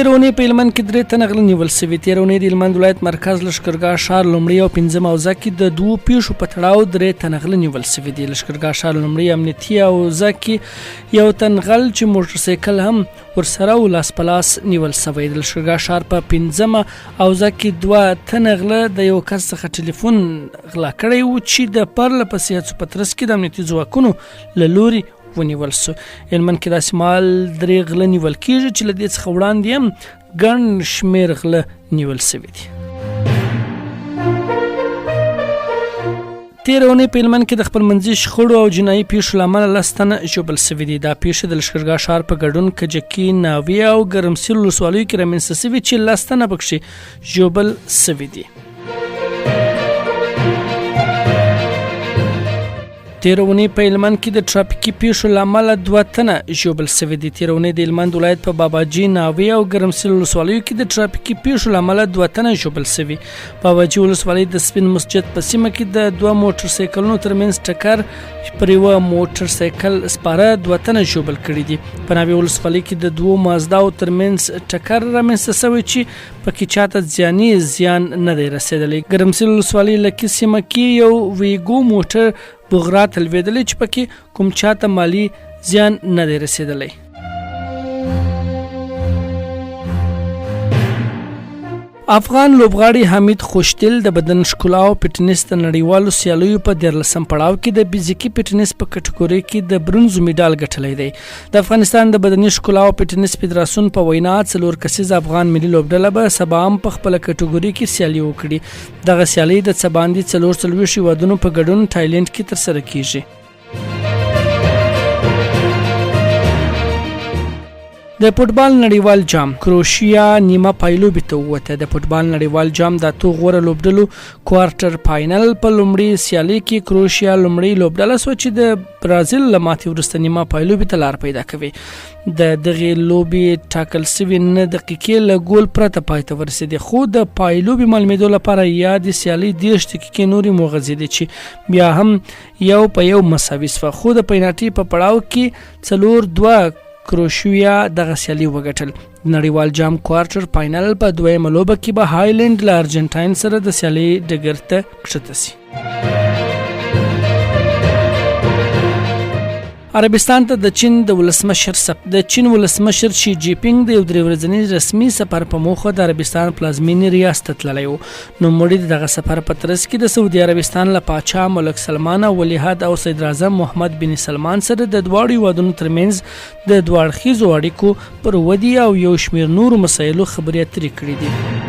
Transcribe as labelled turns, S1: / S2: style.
S1: تېره اونۍ په هلمند کې 3 تنه غله نیول سوي. تېره اونۍ د هلمند ولایت مرکز لښکرګاه ښار لومړی او 5 حوزه کې د 2 پیښو په تړاو 3 تنه غله نیول سوي دي. لښکرګاه ښار لومړی امنیتي حوزه کې یو تن غل چې موټرسایکل هم ورسره و لاس په لاس نیول سوی. د لښکرګاه ښار په 5 حوزه کې 2 تنه غله د یو کس څخه ټلیفون غلا کړی و چې د پرله پسې هڅو په ترڅ کې د امنیتي ځواکونو له لوري ونیول سو. هلمند کې داسې مهال 3 غله نیول کېږي چې له دې څخه وړاندې هم ګڼ شمېر غله نیول سوي دي. تېره اونۍ په هلمند کې د خپلمنځي شخړو او جنایي پیښو له امله 10 تنه ژوبل سوي دي. دا پیښې د لښکرګاه ښار په ګډون کجکي، ناوې او ګرمسیر ولسوالیو کې رامنځته سوي چې 10 تنه پکښې ژوبل سوي دي. تېره اونۍ په هلمند کې د ټرافیکي پیښو له امله 2 تنه ژوبل سوي دي. تېره اونۍ د هلمند ولایت په باباجي، ناوې او ګرمسیر ولسوالیو کې د ټرافیکي پیښو له امله 2 تنه ژوبل سوي. باباجي ولسوالۍ د سپین مسجد په سیمه کې د 2 موټرسایکلونو ترمنځ ټکر پر یوه موټرسایکل سپاره 2 تنه ژوبل کړي دي. په ناوې ولسوالۍ کې د 2 مازداو ترمنځ ټکر رامنځته سوی چې پکې چاته زیاني زیان نه دی رسېدلی. ګرمسیر ولسوالۍ لکي سیمه کې یو ویګو موټر بغرا تلویدلی چې پکې کوم چاته مالی زیان نه دی رسېدلی. افغان لوبغاړي حمید خوشدل د بدن ښکلا او فټنس د نړیوالو سیالیو په 14 پړاو کې د فزیکي فټنس په کټګوري کې د برونز میډال ګټلی دی. د افغانستان د بدني ښکلا او فټنس فدراسیون په وینا 4 کسیز افغان ملي لوبډله به سبا هم په خپله کټګوري کې سیالي وکړي. دغه سیالي د څه باندې 44 هیوادونو په ګډون تایلنډ کې ترسره کیږي. د فوټبال نړیوال جام کروشیا نیمه پایلوبې ته ووته. د فوټبال نړیوال جام د 2 غوره لوبډلو کوارټر فاینل په لومړۍ سیالۍ کې کروشیا لومړۍ لوبډله سوه چې د برازیل له ماتې وروسته نیمه پایلوبې ته لار پیدا کوي. د دغې لوبې ټاکل سوي 9 دقیقې له ګول پرته پای ته ورسېدې، خو د پایلوبې معلومېدو لپاره یا د سیالۍ 30 دقیقې نورې وغځېدې چې بیا هم 1-1 مساوي سوه، خو د پینالټي په پړاو کې 4-2 کروشیا دغه سیالي وګټل. نړیوال جام کوارټر فاینل په 2مه لوبه کې به هایلند له ارجنټاین سره د سیالي ډګر ته کښته سي. عربستان ته د چین ولسمشر شي جی پینګ د یو 3 ورځني رسمي سفر په موخه د عربستان پلازمینې ریاست ته تللی و. نوموړي دغه سفر په ترڅ کې د سعودي عربستان له پاچا ملک سلمان او ولیعهد او صدر اعظم محمد بن سلمان سره د دواړو هیوادونو ترمنځ د دوه اړخیزو اړیکو پر ودې او یو شمېر نورو مسایلو خبرې اترې کړې دي.